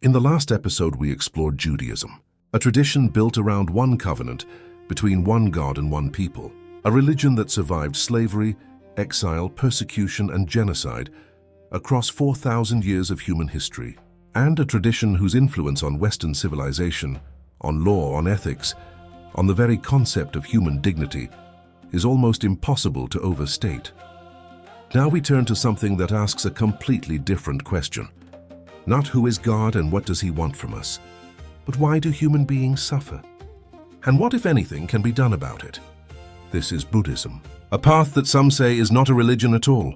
In the last episode, we explored Judaism, a tradition built around one covenant between one God and one people, a religion that survived slavery, exile, persecution, and genocide across 4,000 years of human history, and a tradition whose influence on Western civilization, on law, on ethics, on the very concept of human dignity is almost impossible to overstate. Now we turn to something that asks a completely different question. Not who is God and what does he want from us, but why do human beings suffer? And what, if anything, can be done about it? This is Buddhism, a path that some say is not a religion at all,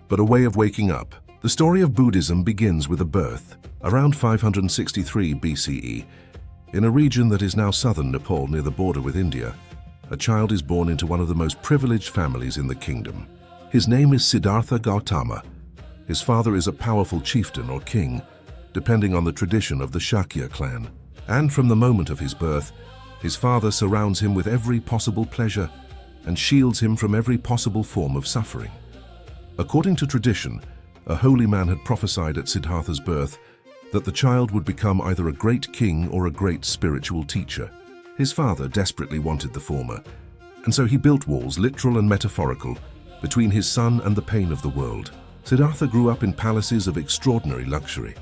but a way of waking up. The story of Buddhism begins with a birth, around 563 BCE, in a region that is now southern Nepal near the border with India. A child is born into one of the most privileged families in the kingdom. His name is Siddhartha Gautama. His father is a powerful chieftain or king, depending on the tradition of the Shakya clan. And from the moment of his birth, his father surrounds him with every possible pleasure and shields him from every possible form of suffering. According to tradition, a holy man had prophesied at Siddhartha's birth that the child would become either a great king or a great spiritual teacher. His father desperately wanted the former, and so he built walls, literal and metaphorical, between his son and the pain of the world. Siddhartha grew up in palaces of extraordinary luxury.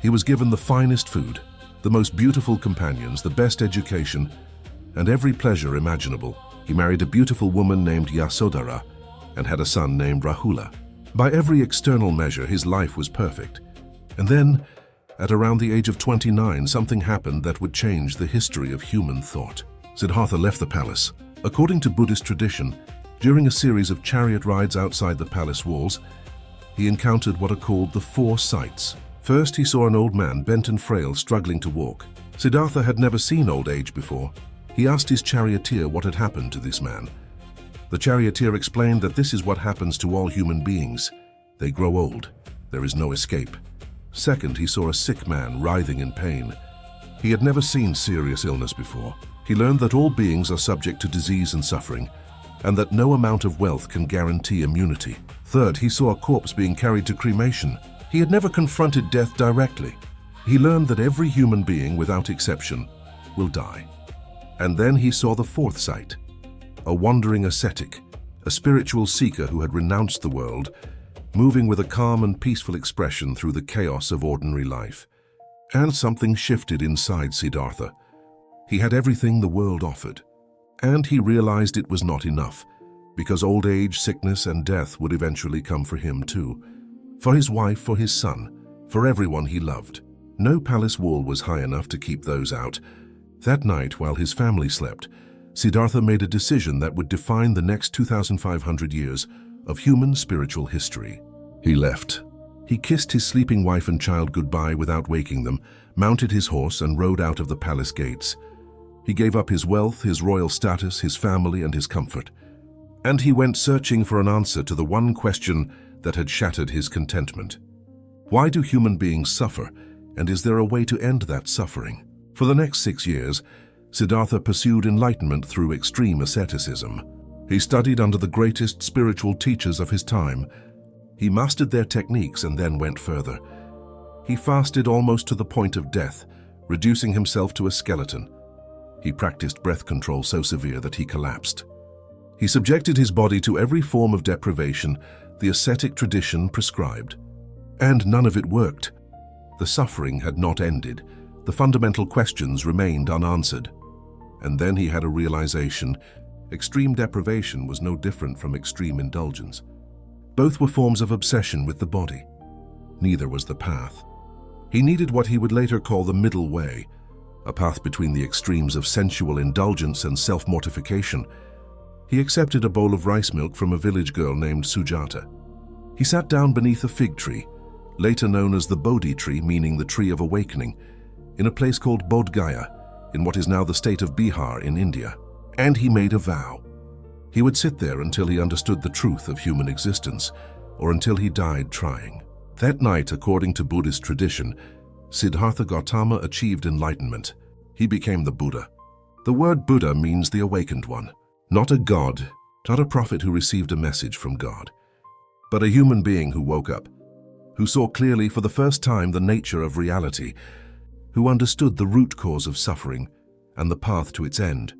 He was given the finest food, the most beautiful companions, the best education, and every pleasure imaginable. He married a beautiful woman named Yasodhara and had a son named Rahula. By every external measure, his life was perfect. And then, at around the age of 29, something happened that would change the history of human thought. Siddhartha left the palace. According to Buddhist tradition, during a series of chariot rides outside the palace walls, he encountered what are called the four sights. First, he saw an old man, bent and frail, struggling to walk. Siddhartha had never seen old age before. He asked his charioteer what had happened to this man. The charioteer explained that this is what happens to all human beings. They grow old. There is no escape. Second, he saw a sick man writhing in pain. He had never seen serious illness before. He learned that all beings are subject to disease and suffering, and that no amount of wealth can guarantee immunity. Third, he saw a corpse being carried to cremation. He had never confronted death directly. He learned that every human being, without exception, will die. And then he saw the fourth sight, a wandering ascetic, a spiritual seeker who had renounced the world, moving with a calm and peaceful expression through the chaos of ordinary life. And something shifted inside Siddhartha. He had everything the world offered. And he realized it was not enough, because old age, sickness, and death would eventually come for him too. For his wife, for his son, for everyone he loved. No palace wall was high enough to keep those out. That night, while his family slept, Siddhartha made a decision that would define the next 2,500 years of human spiritual history. He left. He kissed his sleeping wife and child goodbye without waking them, mounted his horse, and rode out of the palace gates. He gave up his wealth, his royal status, his family, and his comfort. And he went searching for an answer to the one question that had shattered his contentment. Why do human beings suffer, and is there a way to end that suffering? For the next 6 years, Siddhartha pursued enlightenment through extreme asceticism. He studied under the greatest spiritual teachers of his time. He mastered their techniques and then went further. He fasted almost to the point of death, reducing himself to a skeleton. He practiced breath control so severe that he collapsed. He subjected his body to every form of deprivation the ascetic tradition prescribed. And none of it worked. The suffering had not ended. The fundamental questions remained unanswered. And then he had a realization. Extreme deprivation was no different from extreme indulgence. Both were forms of obsession with the body. Neither was the path. He needed what he would later call the middle way, a path between the extremes of sensual indulgence and self-mortification. He accepted a bowl of rice milk from a village girl named Sujata. He sat down beneath a fig tree, later known as the Bodhi tree, meaning the tree of awakening, in a place called Bodh Gaya, in what is now the state of Bihar in India. And he made a vow. He would sit there until he understood the truth of human existence, or until he died trying. That night, according to Buddhist tradition, Siddhartha Gautama achieved enlightenment. He became the Buddha. The word Buddha means the awakened one, not a god, not a prophet who received a message from God, but a human being who woke up. who saw clearly for the first time the nature of reality, who understood the root cause of suffering and the path to its end.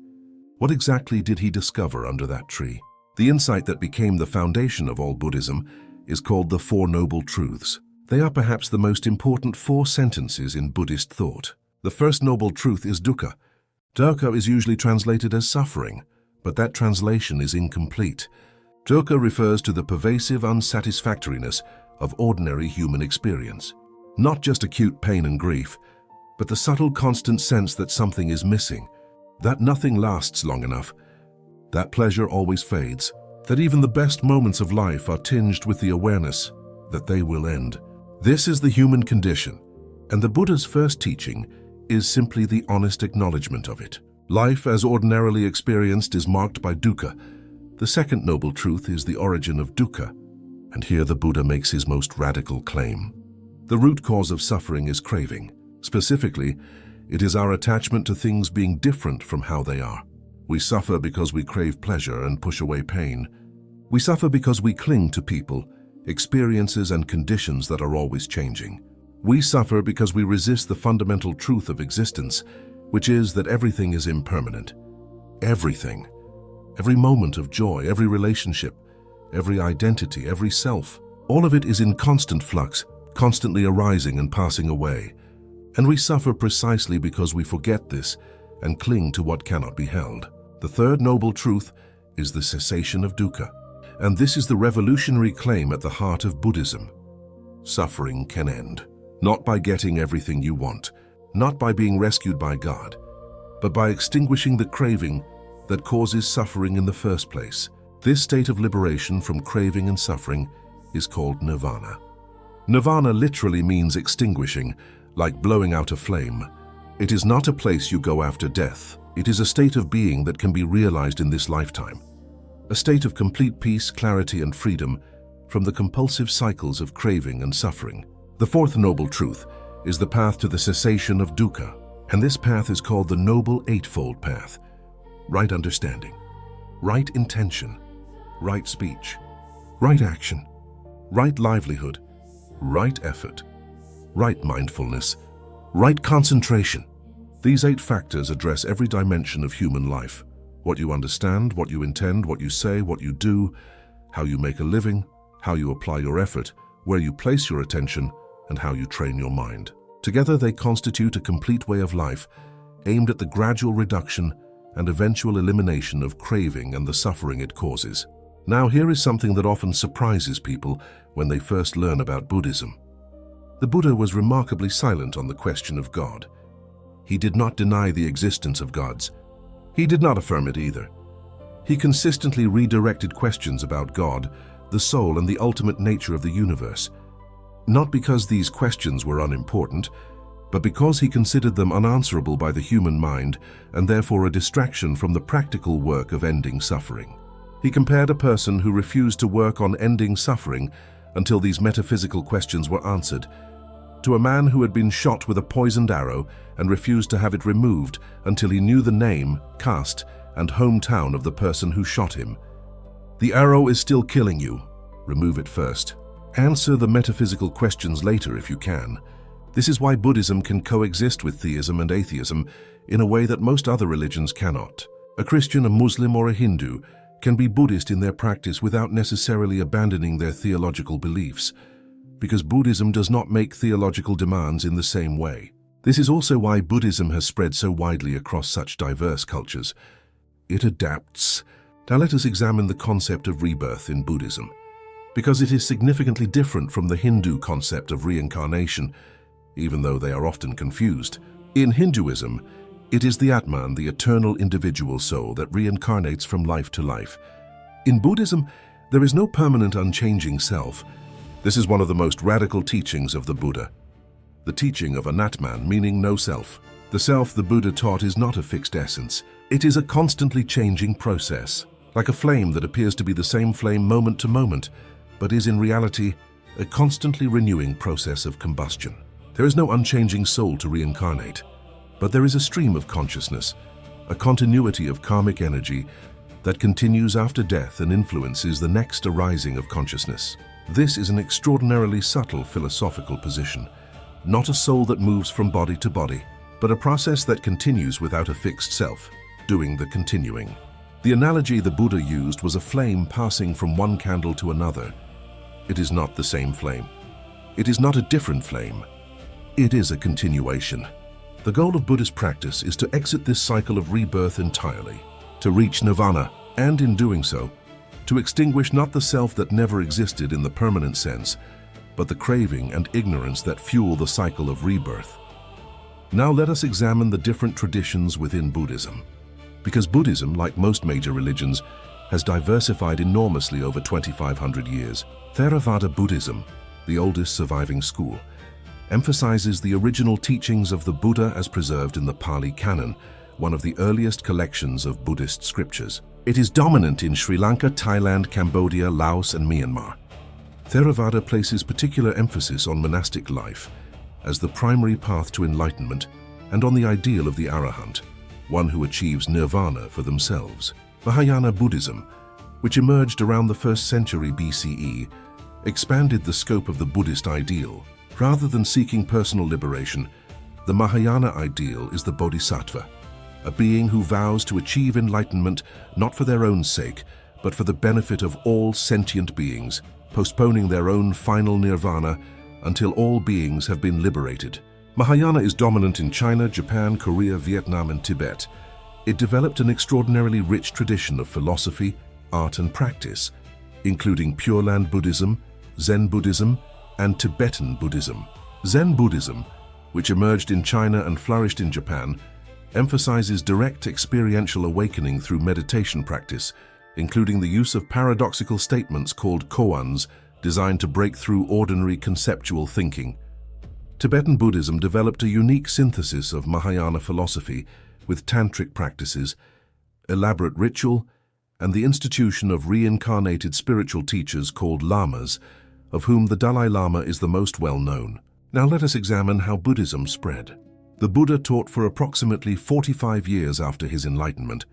What exactly did he discover under that tree? The insight that became the foundation of all Buddhism is called the Four Noble Truths. They are perhaps the most important 4 sentences in Buddhist thought. The first noble truth is dukkha. Dukkha is usually translated as suffering, but that translation is incomplete. Dukkha refers to the pervasive unsatisfactoriness of ordinary human experience. Not just acute pain and grief, but the subtle constant sense that something is missing, that nothing lasts long enough, that pleasure always fades, that even the best moments of life are tinged with the awareness that they will end. This is the human condition, and the Buddha's first teaching is simply the honest acknowledgement of it. Life as ordinarily experienced is marked by dukkha. The second noble truth is the origin of dukkha, and here the Buddha makes his most radical claim. The root cause of suffering is craving. Specifically, it is our attachment to things being different from how they are. We suffer because we crave pleasure and push away pain. We suffer because we cling to people, experiences, and conditions that are always changing. We suffer because we resist the fundamental truth of existence, which is that everything is impermanent. Everything. Every moment of joy, every relationship, every identity, every self. All of it is in constant flux, constantly arising and passing away. And we suffer precisely because we forget this and cling to what cannot be held. The third noble truth is the cessation of dukkha. And this is the revolutionary claim at the heart of Buddhism. Suffering can end. Not by getting everything you want, not by being rescued by God, but by extinguishing the craving that causes suffering in the first place. This state of liberation from craving and suffering is called Nirvana. Nirvana literally means extinguishing, like blowing out a flame. It is not a place you go after death. It is a state of being that can be realized in this lifetime. A state of complete peace, clarity, and freedom from the compulsive cycles of craving and suffering. The fourth noble truth is the path to the cessation of dukkha, and this path is called the Noble Eightfold Path. Right understanding, right intention, right speech, right action, right livelihood, right effort, right mindfulness, right concentration. These 8 factors address every dimension of human life. What you understand, what you intend, what you say, what you do, how you make a living, how you apply your effort, where you place your attention, and how you train your mind. Together they constitute a complete way of life, aimed at the gradual reduction and eventual elimination of craving and the suffering it causes. Now here is something that often surprises people when they first learn about Buddhism. The Buddha was remarkably silent on the question of God. He did not deny the existence of gods. He did not affirm it either. He consistently redirected questions about God, the soul, and the ultimate nature of the universe. Not because these questions were unimportant, but because he considered them unanswerable by the human mind and therefore a distraction from the practical work of ending suffering. He compared a person who refused to work on ending suffering until these metaphysical questions were answered to a man who had been shot with a poisoned arrow and refused to have it removed until he knew the name, caste, and hometown of the person who shot him. The arrow is still killing you. Remove it first. Answer the metaphysical questions later if you can. This is why Buddhism can coexist with theism and atheism in a way that most other religions cannot. A Christian, a Muslim, or a Hindu can be Buddhist in their practice without necessarily abandoning their theological beliefs, because Buddhism does not make theological demands in the same way. This is also why Buddhism has spread so widely across such diverse cultures. It adapts. Now let us examine the concept of rebirth in Buddhism, because it is significantly different from the Hindu concept of reincarnation, even though they are often confused. In Hinduism, it is the Atman, the eternal individual soul, that reincarnates from life to life. In Buddhism, there is no permanent unchanging self. This is one of the most radical teachings of the Buddha. The teaching of an Atman, meaning no self. The self the Buddha taught is not a fixed essence. It is a constantly changing process, like a flame that appears to be the same flame moment to moment, but is in reality a constantly renewing process of combustion. There is no unchanging soul to reincarnate, but there is a stream of consciousness, a continuity of karmic energy that continues after death and influences the next arising of consciousness. This is an extraordinarily subtle philosophical position, not a soul that moves from body to body, but a process that continues without a fixed self, doing the continuing. The analogy the Buddha used was a flame passing from one candle to another. It is not the same flame. It is not a different flame. It is a continuation. The goal of Buddhist practice is to exit this cycle of rebirth entirely, to reach Nirvana, and in doing so, to extinguish not the self that never existed in the permanent sense, but the craving and ignorance that fuel the cycle of rebirth. Now let us examine the different traditions within Buddhism. Because Buddhism, like most major religions, has diversified enormously over 2,500 years. Theravada Buddhism, the oldest surviving school, emphasizes the original teachings of the Buddha as preserved in the Pali Canon, one of the earliest collections of Buddhist scriptures. It is dominant in Sri Lanka, Thailand, Cambodia, Laos, and Myanmar. Theravada places particular emphasis on monastic life as the primary path to enlightenment and on the ideal of the arahant, one who achieves nirvana for themselves. Mahayana Buddhism, which emerged around the 1st century BCE, expanded the scope of the Buddhist ideal. Rather than seeking personal liberation, the Mahayana ideal is the bodhisattva, a being who vows to achieve enlightenment not for their own sake, but for the benefit of all sentient beings, postponing their own final nirvana until all beings have been liberated. Mahayana is dominant in China, Japan, Korea, Vietnam, and Tibet. It developed an extraordinarily rich tradition of philosophy, art, and practice, including Pure Land Buddhism, Zen Buddhism, and Tibetan Buddhism. Zen Buddhism, which emerged in China and flourished in Japan, emphasizes direct experiential awakening through meditation practice, including the use of paradoxical statements called koans, designed to break through ordinary conceptual thinking. Tibetan Buddhism developed a unique synthesis of Mahayana philosophy with tantric practices, elaborate ritual, and the institution of reincarnated spiritual teachers called lamas, of whom the Dalai Lama is the most well-known. Now let us examine how Buddhism spread. The Buddha taught for approximately 45 years after his enlightenment,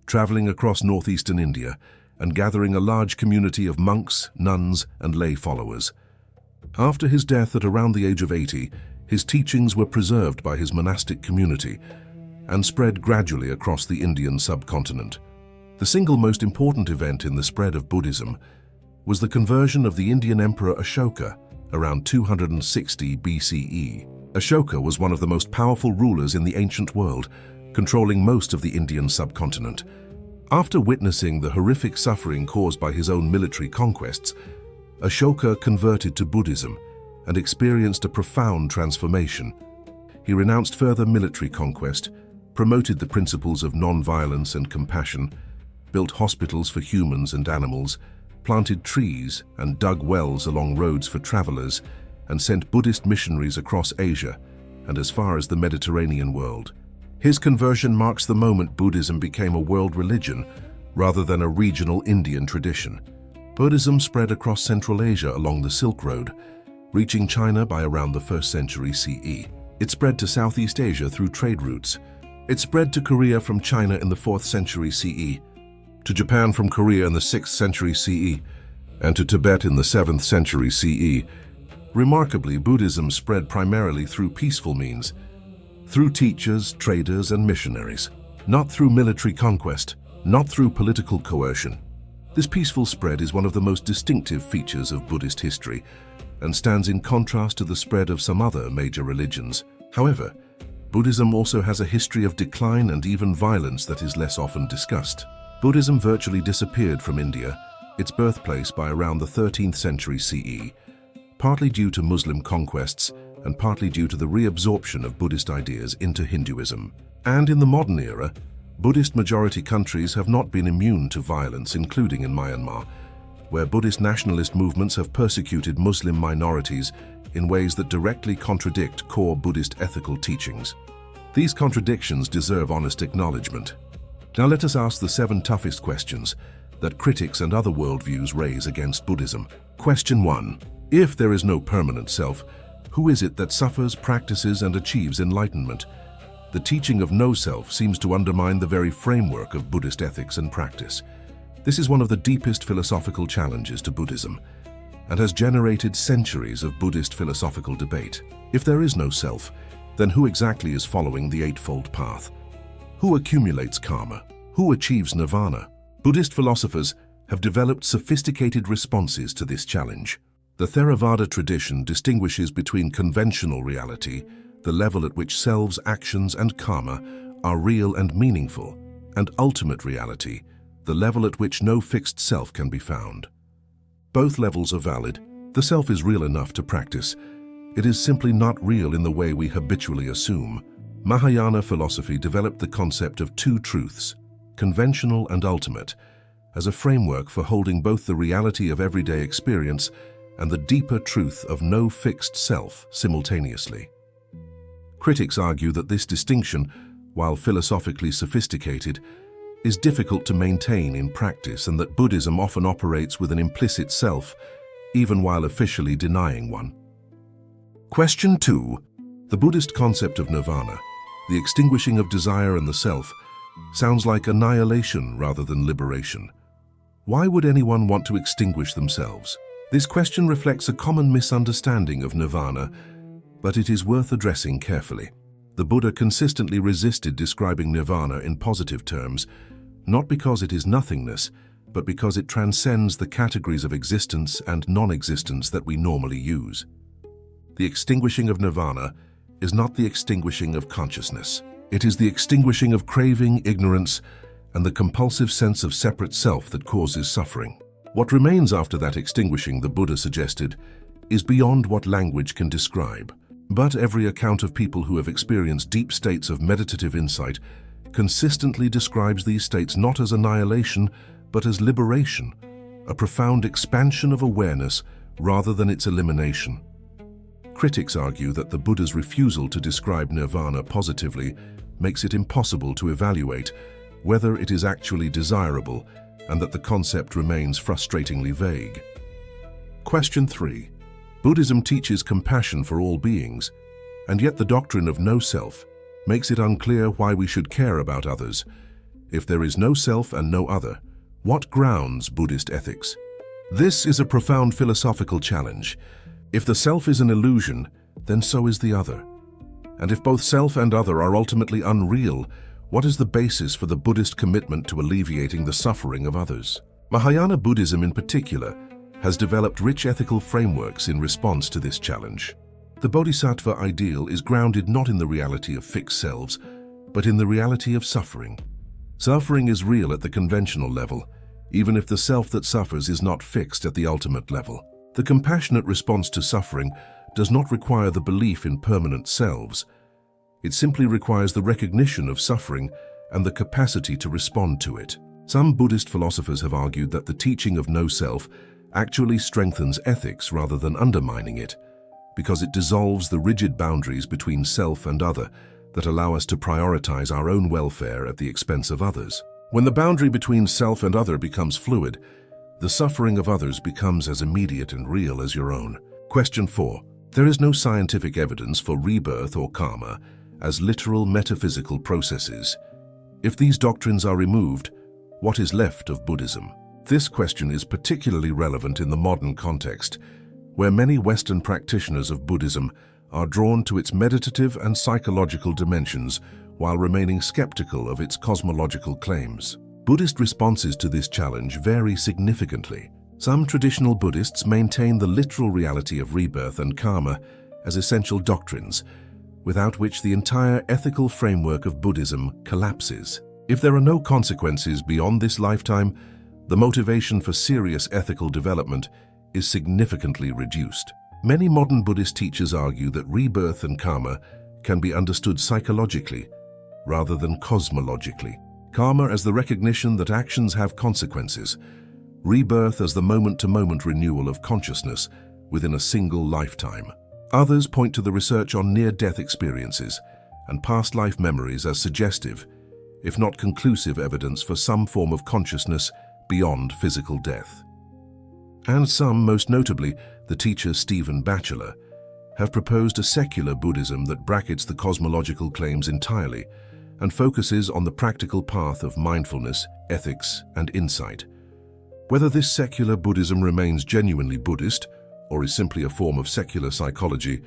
traveling across northeastern India and gathering a large community of monks, nuns, and lay followers. After his death at around the age of 80, his teachings were preserved by his monastic community and spread gradually across the Indian subcontinent. The single most important event in the spread of Buddhism was the conversion of the Indian Emperor Ashoka around 260 BCE. Ashoka was one of the most powerful rulers in the ancient world, controlling most of the Indian subcontinent. After witnessing the horrific suffering caused by his own military conquests, Ashoka converted to Buddhism and experienced a profound transformation. He renounced further military conquest, promoted the principles of non-violence and compassion, built hospitals for humans and animals, planted trees and dug wells along roads for travelers, and sent Buddhist missionaries across Asia and as far as the Mediterranean world. His conversion marks the moment Buddhism became a world religion rather than a regional Indian tradition. Buddhism spread across Central Asia along the Silk Road, reaching China by around the 1st century CE. It spread to Southeast Asia through trade routes. It spread to Korea from China in the 4th century CE, to Japan from Korea in the 6th century CE, and to Tibet in the 7th century CE. Remarkably, Buddhism spread primarily through peaceful means, through teachers, traders, and missionaries, not through military conquest, not through political coercion. This peaceful spread is one of the most distinctive features of Buddhist history and stands in contrast to the spread of some other major religions. However, Buddhism also has a history of decline and even violence that is less often discussed. Buddhism virtually disappeared from India, its birthplace, by around the 13th century CE, partly due to Muslim conquests and partly due to the reabsorption of Buddhist ideas into Hinduism. And in the modern era, Buddhist-majority countries have not been immune to violence, including in Myanmar, where Buddhist nationalist movements have persecuted Muslim minorities in ways that directly contradict core Buddhist ethical teachings. These contradictions deserve honest acknowledgement. Now let us ask the 7 toughest questions that critics and other worldviews raise against Buddhism. Question 1. If there is no permanent self, who is it that suffers, practices, and achieves enlightenment? The teaching of no self seems to undermine the very framework of Buddhist ethics and practice. This is one of the deepest philosophical challenges to Buddhism. and has generated centuries of Buddhist philosophical debate. If there is no self, then who exactly is following the Eightfold Path? Who accumulates karma? Who achieves nirvana? Buddhist philosophers have developed sophisticated responses to this challenge. The Theravada tradition distinguishes between conventional reality, the level at which selves, actions, and karma are real and meaningful, and ultimate reality, the level at which no fixed self can be found. Both levels are valid. The self is real enough to practice. It is simply not real in the way we habitually assume. Mahayana philosophy developed the concept of two truths, conventional and ultimate, as a framework for holding both the reality of everyday experience and the deeper truth of no fixed self simultaneously. Critics argue that this distinction, while philosophically sophisticated, is difficult to maintain in practice, and that Buddhism often operates with an implicit self, even while officially denying one. Question 2. The Buddhist concept of nirvana, the extinguishing of desire and the self, sounds like annihilation rather than liberation. Why would anyone want to extinguish themselves? This question reflects a common misunderstanding of nirvana, but it is worth addressing carefully. The Buddha consistently resisted describing nirvana in positive terms, not because it is nothingness, but because it transcends the categories of existence and non-existence that we normally use. The extinguishing of nirvana is not the extinguishing of consciousness. It is the extinguishing of craving, ignorance, and the compulsive sense of separate self that causes suffering. What remains after that extinguishing, the Buddha suggested, is beyond what language can describe. But every account of people who have experienced deep states of meditative insight consistently describes these states not as annihilation, but as liberation, a profound expansion of awareness rather than its elimination. Critics argue that the Buddha's refusal to describe nirvana positively makes it impossible to evaluate whether it is actually desirable, and that the concept remains frustratingly vague. Question 3. Buddhism teaches compassion for all beings, and yet the doctrine of no self makes it unclear why we should care about others. If there is no self and no other, what grounds Buddhist ethics? This is a profound philosophical challenge. If the self is an illusion, then so is the other. And if both self and other are ultimately unreal, what is the basis for the Buddhist commitment to alleviating the suffering of others? Mahayana Buddhism in particular has developed rich ethical frameworks in response to this challenge. The Bodhisattva ideal is grounded not in the reality of fixed selves, but in the reality of suffering. Suffering is real at the conventional level, even if the self that suffers is not fixed at the ultimate level. The compassionate response to suffering does not require the belief in permanent selves. It simply requires the recognition of suffering and the capacity to respond to it. Some Buddhist philosophers have argued that the teaching of no self actually strengthens ethics rather than undermining it, because it dissolves the rigid boundaries between self and other that allow us to prioritize our own welfare at the expense of others. When the boundary between self and other becomes fluid, the suffering of others becomes as immediate and real as your own. Question 4. There is no scientific evidence for rebirth or karma as literal metaphysical processes. If these doctrines are removed, what is left of Buddhism? This question is particularly relevant in the modern context, where many Western practitioners of Buddhism are drawn to its meditative and psychological dimensions while remaining skeptical of its cosmological claims. Buddhist responses to this challenge vary significantly. Some traditional Buddhists maintain the literal reality of rebirth and karma as essential doctrines, without which the entire ethical framework of Buddhism collapses. If there are no consequences beyond this lifetime, the motivation for serious ethical development is significantly reduced. Many modern Buddhist teachers argue that rebirth and karma can be understood psychologically rather than cosmologically. Karma as the recognition that actions have consequences, rebirth as the moment-to-moment renewal of consciousness within a single lifetime. Others point to the research on near-death experiences and past life memories as suggestive, if not conclusive, evidence for some form of consciousness beyond physical death. And some, most notably the teacher Stephen Batchelor, have proposed a secular Buddhism that brackets the cosmological claims entirely and focuses on the practical path of mindfulness, ethics, and insight. Whether this secular Buddhism remains genuinely Buddhist or is simply a form of secular psychology,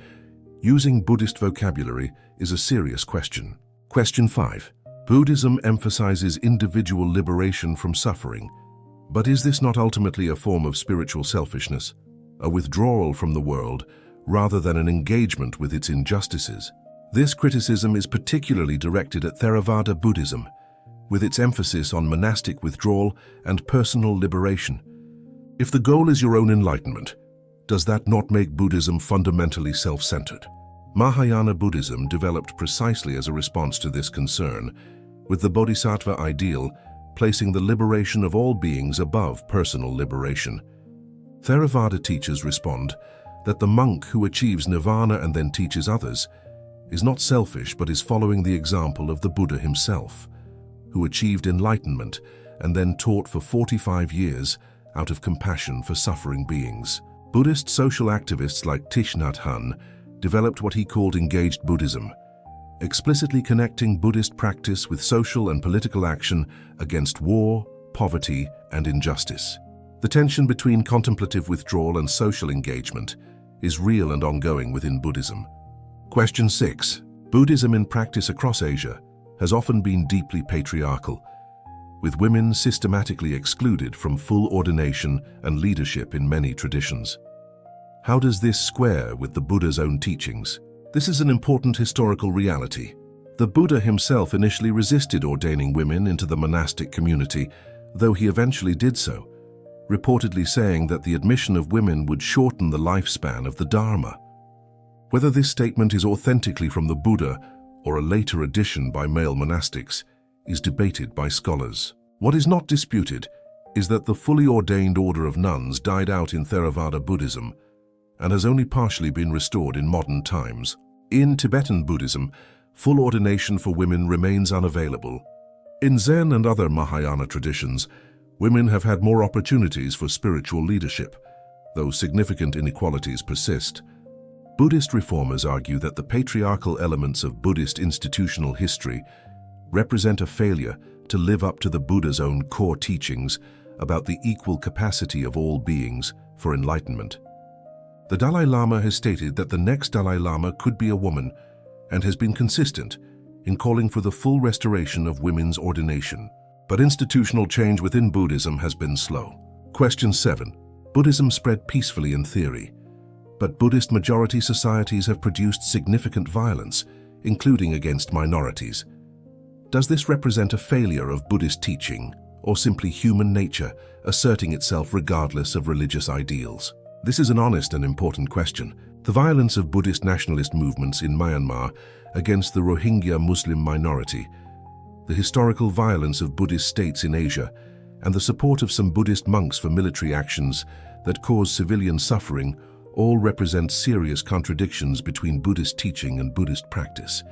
using Buddhist vocabulary is a serious question. Question 5. Buddhism emphasizes individual liberation from suffering, but is this not ultimately a form of spiritual selfishness, a withdrawal from the world rather than an engagement with its injustices? This criticism is particularly directed at Theravada Buddhism, with its emphasis on monastic withdrawal and personal liberation. If the goal is your own enlightenment, does that not make Buddhism fundamentally self-centered? Mahayana Buddhism developed precisely as a response to this concern, with the Bodhisattva ideal placing the liberation of all beings above personal liberation. Theravada teachers respond that the monk who achieves Nirvana and then teaches others is not selfish but is following the example of the Buddha himself, who achieved enlightenment and then taught for 45 years out of compassion for suffering beings. Buddhist social activists like Thich Nhat Hanh developed what he called engaged Buddhism, explicitly connecting Buddhist practice with social and political action against war, poverty, and injustice. The tension between contemplative withdrawal and social engagement is real and ongoing within Buddhism. Question 6. Buddhism in practice across Asia has often been deeply patriarchal, with women systematically excluded from full ordination and leadership in many traditions. How does this square with the Buddha's own teachings? This is an important historical reality. The Buddha himself initially resisted ordaining women into the monastic community, though he eventually did so, reportedly saying that the admission of women would shorten the lifespan of the Dharma. Whether this statement is authentically from the Buddha or a later addition by male monastics is debated by scholars. What is not disputed is that the fully ordained order of nuns died out in Theravada Buddhism and has only partially been restored in modern times. In Tibetan Buddhism, full ordination for women remains unavailable. In Zen and other Mahayana traditions, women have had more opportunities for spiritual leadership, though significant inequalities persist. Buddhist reformers argue that the patriarchal elements of Buddhist institutional history represent a failure to live up to the Buddha's own core teachings about the equal capacity of all beings for enlightenment. The Dalai Lama has stated that the next Dalai Lama could be a woman and has been consistent in calling for the full restoration of women's ordination. But institutional change within Buddhism has been slow. Question 7. Buddhism spread peacefully in theory, but Buddhist majority societies have produced significant violence, including against minorities. Does this represent a failure of Buddhist teaching, or simply human nature asserting itself regardless of religious ideals? This is an honest and important question. The violence of Buddhist nationalist movements in Myanmar against the Rohingya Muslim minority, the historical violence of Buddhist states in Asia, and the support of some Buddhist monks for military actions that cause civilian suffering all represent serious contradictions between Buddhist teaching and Buddhist practice.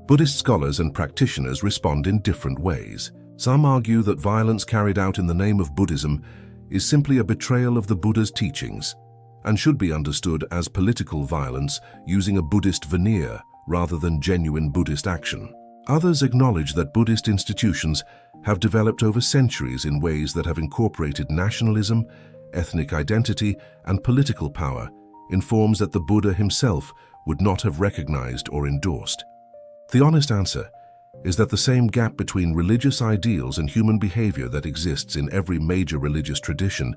Buddhist scholars and practitioners respond in different ways. Some argue that violence carried out in the name of Buddhism is simply a betrayal of the Buddha's teachings and should be understood as political violence using a Buddhist veneer rather than genuine Buddhist action. Others acknowledge that Buddhist institutions have developed over centuries in ways that have incorporated nationalism, ethnic identity, and political power in forms that the Buddha himself would not have recognized or endorsed. The honest answer is that the same gap between religious ideals and human behavior that exists in every major religious tradition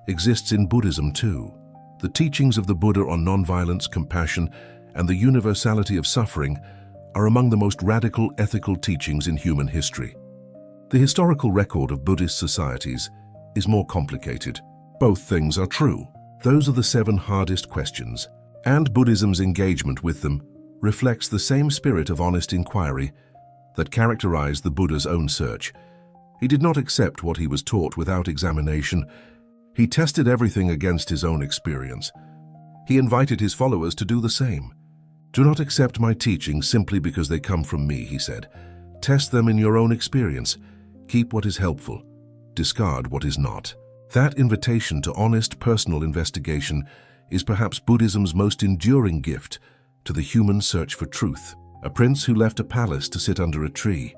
exists in Buddhism too. The teachings of the Buddha on nonviolence, compassion, and the universality of suffering are among the most radical ethical teachings in human history. The historical record of Buddhist societies is more complicated. Both things are true. Those are the 7 hardest questions, and Buddhism's engagement with them reflects the same spirit of honest inquiry that characterized the Buddha's own search. He did not accept what he was taught without examination. He tested everything against his own experience. He invited his followers to do the same. "Do not accept my teachings simply because they come from me," he said. "Test them in your own experience. Keep what is helpful. Discard what is not." That invitation to honest personal investigation is perhaps Buddhism's most enduring gift to the human search for truth. A prince who left a palace to sit under a tree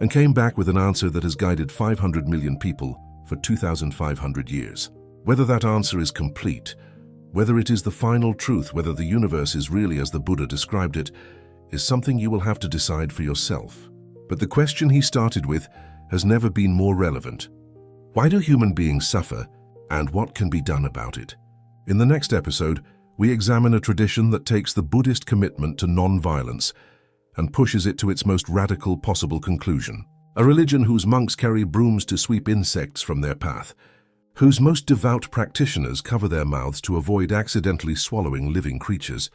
and came back with an answer that has guided 500 million people for 2,500 years. Whether that answer is complete, whether it is the final truth, whether the universe is really as the Buddha described it, is something you will have to decide for yourself. But the question he started with has never been more relevant. Why do human beings suffer, and what can be done about it? In the next episode, we examine a tradition that takes the Buddhist commitment to non-violence and pushes it to its most radical possible conclusion. A religion whose monks carry brooms to sweep insects from their path, whose most devout practitioners cover their mouths to avoid accidentally swallowing living creatures,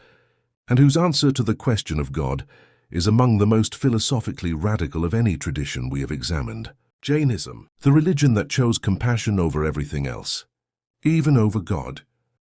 and whose answer to the question of God is among the most philosophically radical of any tradition we have examined. Jainism, the religion that chose compassion over everything else, even over God.